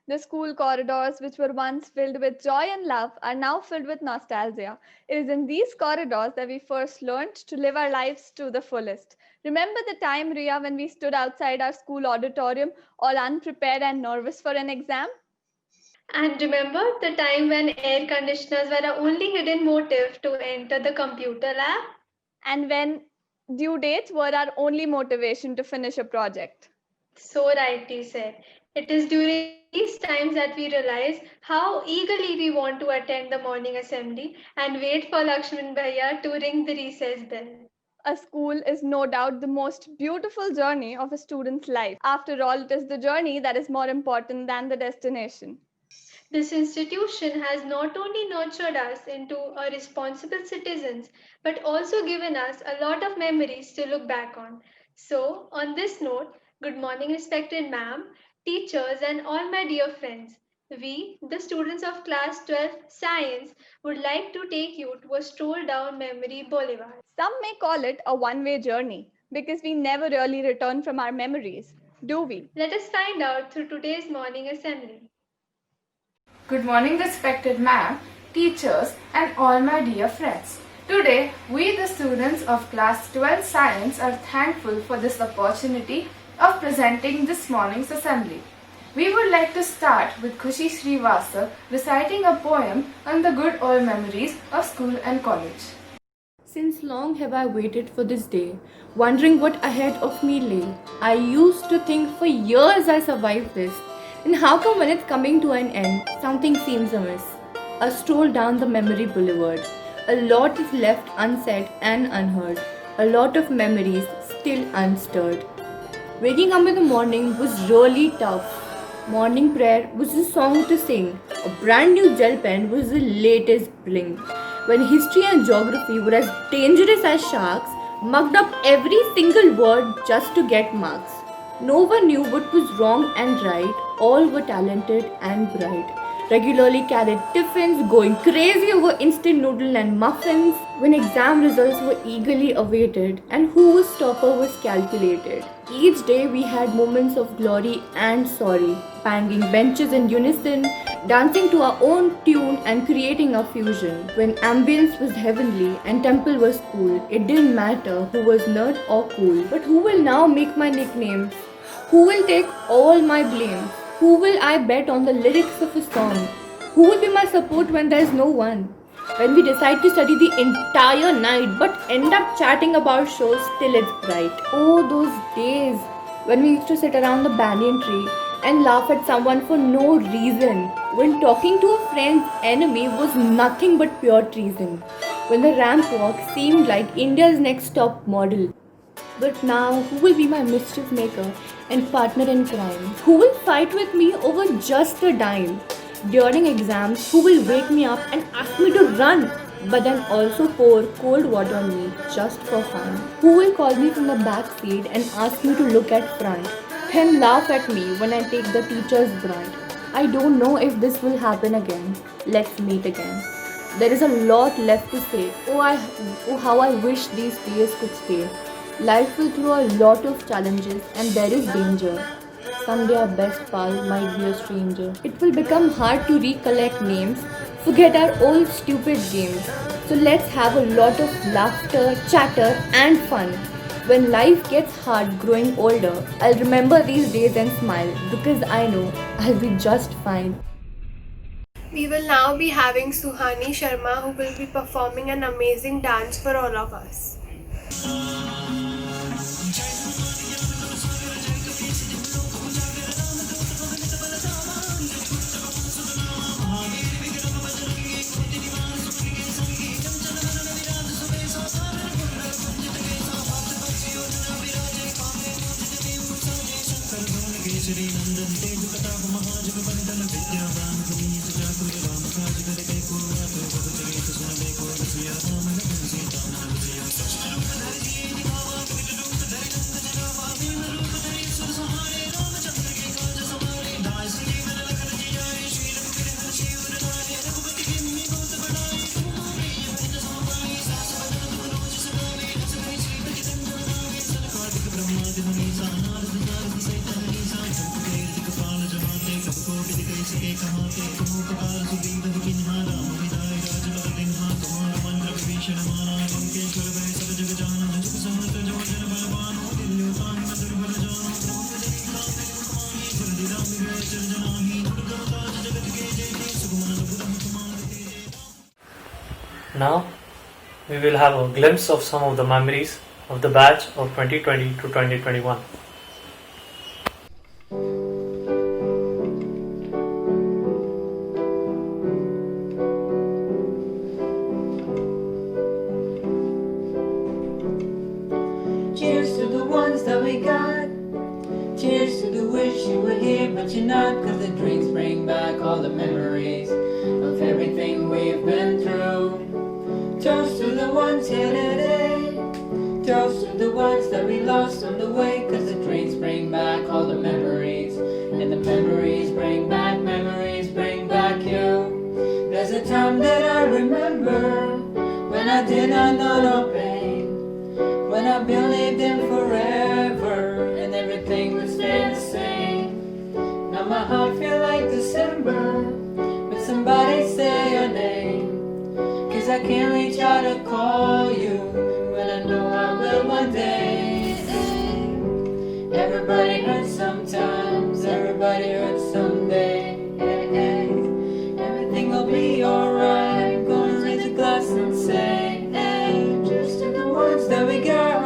The school corridors, which were once filled with joy and love, are now filled with nostalgia. It is in these corridors that we first learned to live our lives to the fullest. Remember the time, Ria, when we stood outside our school auditorium, all unprepared and nervous for an exam? And remember the time when air conditioners were our only hidden motive to enter the computer lab? And when due dates were our only motivation to finish a project. So rightly said. It is during these times that we realize how eagerly we want to attend the morning assembly and wait for Lakshman Bhaiya to ring the recess bell. A school is no doubt the most beautiful journey of a student's life. After all, it is the journey that is more important than the destination. This institution has not only nurtured us into a responsible citizens, but also given us a lot of memories to look back on. So, on this note, good morning, respected ma'am, teachers, and all my dear friends. We, the students of class 12 science, would like to take you to a stroll down memory boulevard. Some may call it a one way journey because we never really return from our memories, do we? Let us find out through today's morning assembly. Good morning, respected ma'am, teachers, and all my dear friends. Today, we, the students of Class 12 Science, are thankful for this opportunity of presenting this morning's assembly. We would like to start with Khushi Srivastava reciting a poem on the good old memories of school and college. Since long have I waited for this day, wondering what ahead of me lay. I used to think for years I survived this. And how come when it's coming to an end, something seems amiss? A stroll down the memory boulevard. A lot is left unsaid and unheard. A lot of memories still unstirred. Waking up in the morning was really tough. Morning prayer was a song to sing. A brand new gel pen was the latest bling. When history and geography were as dangerous as sharks, mugged up every single word just to get marks. No one knew what was wrong and right, all were talented and bright. Regularly carried tiffins, going crazy over instant noodle and muffins. When exam results were eagerly awaited, and who was topper was calculated. Each day we had moments of glory and sorry, banging benches in unison, dancing to our own tune and creating a fusion. When ambience was heavenly and temple was cool, it didn't matter who was nerd or cool. But who will now make my nicknames? Who will take all my blame? Who will I bet on the lyrics of a song? Who will be my support when there is no one? When we decide to study the entire night but end up chatting about shows till it's bright. Oh, those days when we used to sit around the banyan tree and laugh at someone for no reason. When talking to a friend's enemy was nothing but pure treason. When the ramp walk seemed like India's next top model. But now, who will be my mischief maker and partner in crime? Who will fight with me over just a dime? During exams, who will wake me up and ask me to run, but then also pour cold water on me just for fun? Who will call me from the back seat and ask me to look at front, then laugh at me when I take the teacher's brunt? I don't know if this will happen again. Let's meet again. There is a lot left to say. Oh, how I wish these days could stay. Life will throw a lot of challenges and there is danger. Someday our best pal might be a stranger. It will become hard to recollect names, forget our old stupid games. So let's have a lot of laughter, chatter and fun. When life gets hard growing older, I'll remember these days and smile because I know I'll be just fine. We will now be having Suhani Sharma who will be performing an amazing dance for all of us. Now, we will have a glimpse of some of the memories of the batch of 2020 to 2021. Cheers to the ones that we got. Cheers to the wish you were here, but you're not. Cause the drinks bring back all the memories of everything we've been through. Toast to the ones here today. Toast to the ones that we lost on the way. Cause the drinks bring back all the memories. And the memories bring back you. There's a time that I remember when I did not know no pain. When I believed in forever and everything would stay the same. Now my heart feel like December when somebody say your name. Cause I can't reach out to call you when I know I will one day. Everybody hurts sometimes, everybody hurts someday. Everything will be alright. Gonna raise a glass and say, cheers to the ones that we got.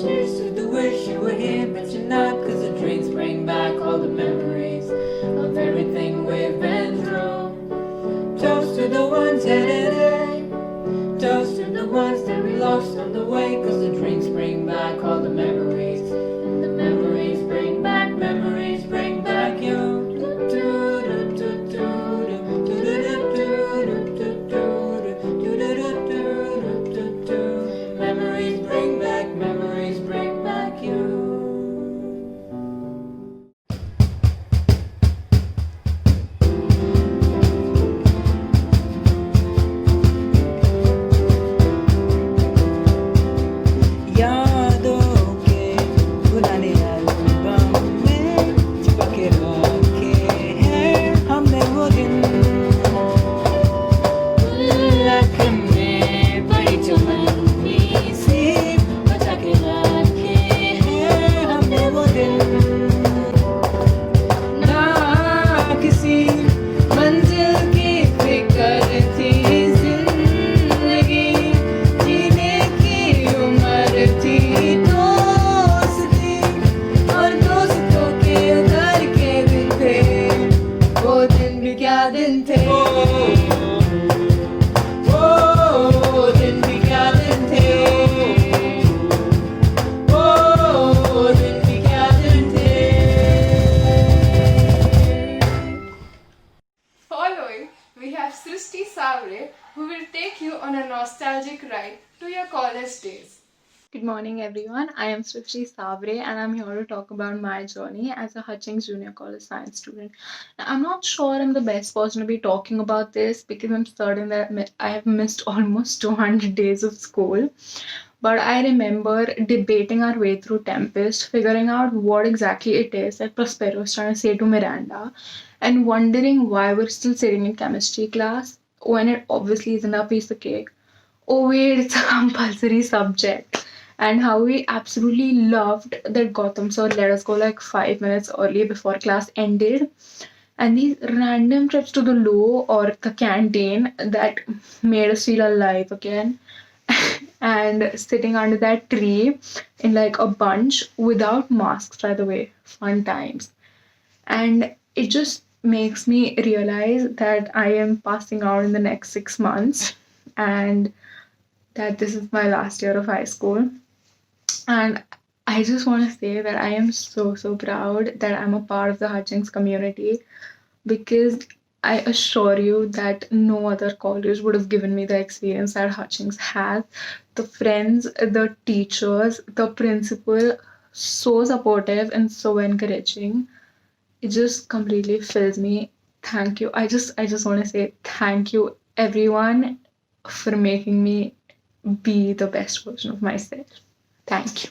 Cheers to the wish you were here, but you're not. Cause the drinks bring back all the memories of everything we've been through. Toast to the ones here today. Toast to the ones that we lost on the way. Cause the drinks bring back all the memories. And the memories bring back you. Memories bring back you. यादों के पुराने album में छुपा के रखे हैं हमने वो दिन। लख में बड़ी चमनी सी बचा के रखे हैं हमने वो दिन। ना किसी मंजिल की फिक्र थी जिंदगी जीने की उम्र थी। दोस्ती और दोस्तों के उधर के दिन थे वो दिन भी क्या दिन थे। वो दिन भी क्या दिन थे। वो दिन भी क्या दिन थे। Following, we have Srishti Savre, who will take you on a nostalgic ride to your college days. Good morning, everyone. I am Srishti Savre, and I'm here to talk about my journey as a Hutchings Junior College science student. Now, I'm not sure I'm the best person to be talking about this because I'm certain that I have missed almost 200 days of school. But I remember debating our way through Tempest, figuring out what exactly it is that Prospero is trying to say to Miranda, and wondering why we're still sitting in chemistry class when it obviously isn't a piece of cake. Oh wait, it's a compulsory subject. And how we absolutely loved that Gotham sir let us go like 5 minutes early before class ended. And these random trips to the loo or the canteen that made us feel alive again. And sitting under that tree in like a bunch without masks, by the way. Fun times. And it just makes me realize that I am passing out in the next 6 months and that this is my last year of high school. And I just want to say that I am so proud that I'm a part of the Hutchings community, because I assure you that no other college would have given me the experience that Hutchings has. The friends, the teachers, the principal, so supportive and so encouraging. It just completely fills me. Thank you. I just want to say thank you, everyone, for making me be the best version of myself. Thank you.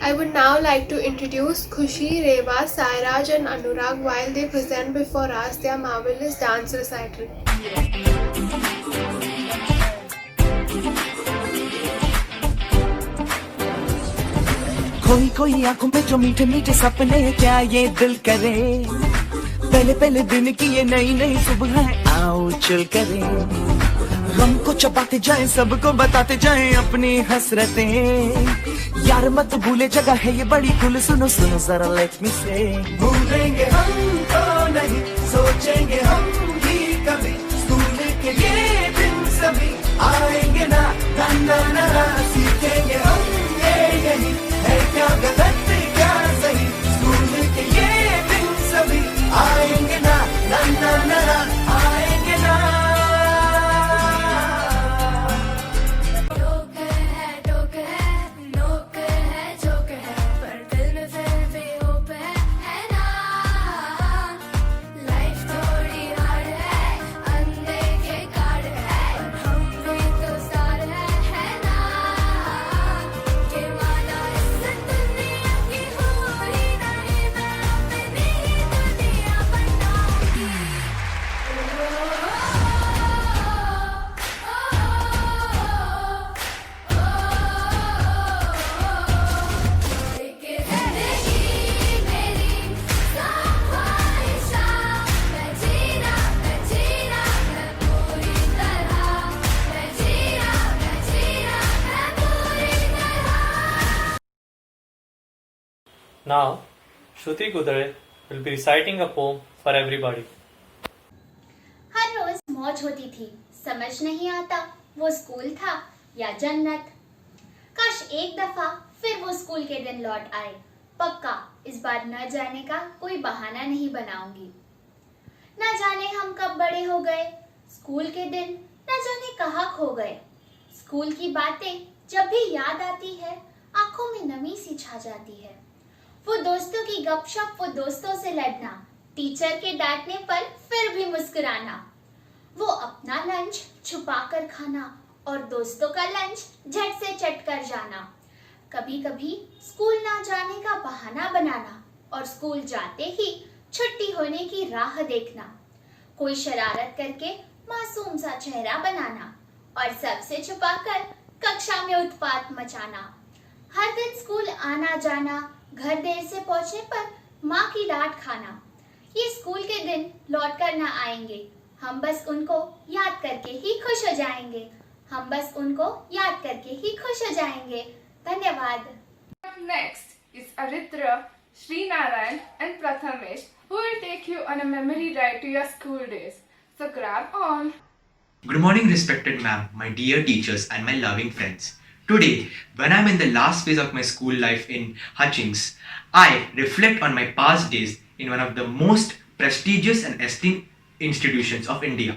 I would now like to introduce Khushi, Reva, Sairaj and Anurag while they present before us their marvelous dance recital. खोई खोई आंखों पे जो मीठे मीठे सपने क्या ये दिल करे पहले पहले दिन की ये नई नई सुबह आओ चल करे गम को चबाते जाएं सबको बताते जाएं अपनी हसरतें यार मत भूले जगह है ये बड़ी खुल सुनो सुनो जरा लेट मी से भूलेंगे हम तो नहीं सोचेंगे हम भी कभी स्कूल के ये दिन सभी आएंगे ना ना ना ना सीखेंगे हम ये यही है क्या गलत क्या सही स्कूल के ये दिन सभी आएंगे ना ना ना ना आएंगे ना Now, Shruti Kudare will be reciting a poem for everybody. हर रोज मौज होती थी, समझ नहीं आता वो स्कूल था या जन्नत। काश एक दफा फिर वो स्कूल के दिन लौट आए। पक्का इस बार न जाने का कोई बहाना नहीं बनाऊंगी। न जाने हम कब बड़े हो गए, स्कूल के दिन न जाने कहाँ खो गए। स्कूल की बातें जब भी याद आती है, आंखों में नमी सी छा जाती है। वो दोस्तों की गपशप, वो दोस्तों से लड़ना, टीचर के डांटने पर फिर भी मुस्कुराना, वो अपना लंच छुपा कर खाना और दोस्तों का लंच झट से चट कर जाना। कभी कभी स्कूल ना जाने का बहाना बनाना और स्कूल जाते ही छुट्टी होने की राह देखना। कोई शरारत करके मासूम सा चेहरा बनाना और सबसे छुपाकर कक्षा में उत्पात मचाना। हर दिन स्कूल आना जाना, घर देर से पहुंचने पर माँ की डांट खाना। ये स्कूल के दिन लौट कर ना आएंगे, हम बस उनको याद करके ही खुश हो जाएंगे। हम बस उनको याद करके ही खुश हो जाएंगे। धन्यवाद। Next is Aritra, Srinarayan and Prathamesh who will take you on a memory ride to your school days. So grab on. Good morning, respected ma'am, my dear teachers and my loving friends. Today, when I'm in the last phase of my school life in Hutchings, I reflect on my past days in one of the most prestigious and esteemed institutions of India.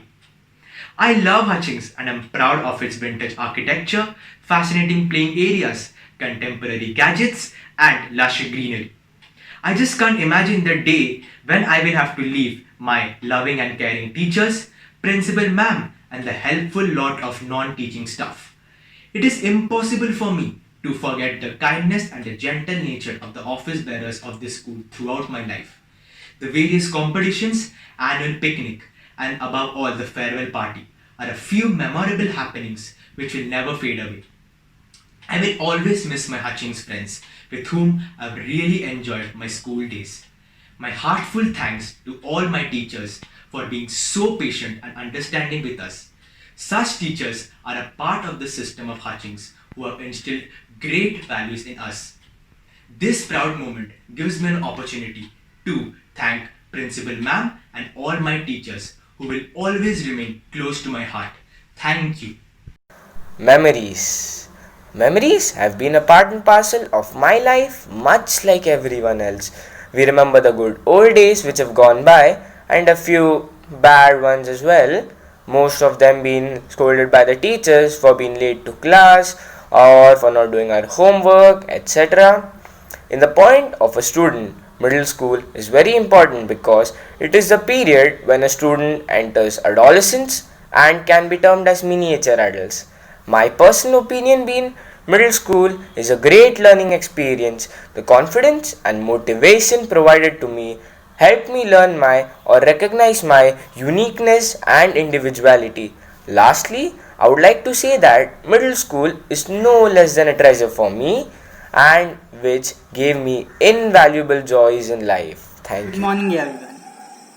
I love Hutchings and I'm proud of its vintage architecture, fascinating playing areas, contemporary gadgets, and lush greenery. I just can't imagine the day when I will have to leave my loving and caring teachers, principal ma'am, and the helpful lot of non-teaching staff. It is impossible for me to forget the kindness and the gentle nature of the office bearers of this school throughout my life. The various competitions, annual picnic, and above all the farewell party are a few memorable happenings which will never fade away. I will always miss my Hutchings friends with whom I've really enjoyed my school days. My heartfelt thanks to all my teachers for being so patient and understanding with us. Such teachers are a part of the system of Hutchings who have instilled great values in us. This proud moment gives me an opportunity to thank Principal Ma'am and all my teachers who will always remain close to my heart. Thank you. Memories. Memories have been a part and parcel of my life, much like everyone else. We remember the good old days which have gone by and a few bad ones as well. Most of them being scolded by the teachers for being late to class or for not doing our homework, etc. In the point of a student, middle school is very important because it is the period when a student enters adolescence and can be termed as miniature adults. My personal opinion being Middle school is a great learning experience. The confidence and motivation provided to me helped me learn my or recognize my uniqueness and individuality. Lastly, I would like to say that middle school is no less than a treasure for me and which gave me invaluable joys in life. Thank Good you. morning, everyone.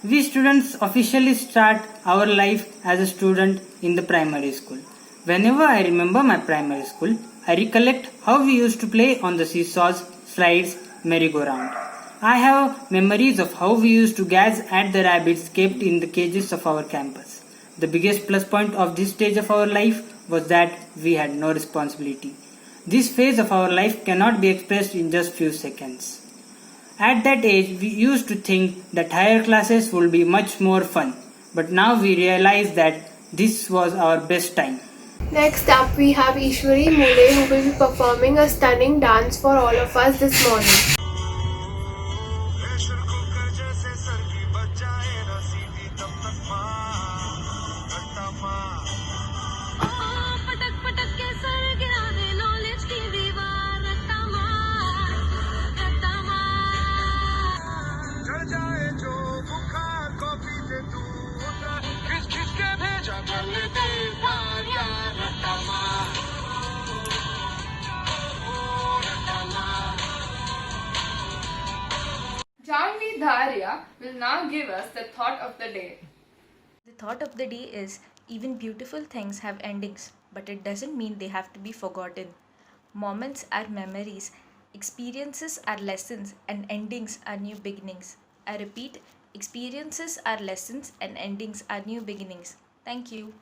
We students officially start our life as a student in the primary school. Whenever I remember my primary school, I recollect how we used to play on the seesaws, slides, merry-go-round. I have memories of how we used to gaz at the rabbits kept in the cages of our campus. The biggest plus point of this stage of our life was that we had no responsibility. This phase of our life cannot be expressed in just few seconds. At that age, we used to think that higher classes would be much more fun, but now we realize that this was our best time. Next up, we have Ishwari Mule who will be performing a stunning dance for all of us this morning. Janvi Dharia will now give us the thought of the day. The thought of the day is even beautiful things have endings, but it doesn't mean they have to be forgotten. Moments are memories, experiences are lessons, and endings are new beginnings. I repeat, experiences are lessons, and endings are new beginnings. Thank you.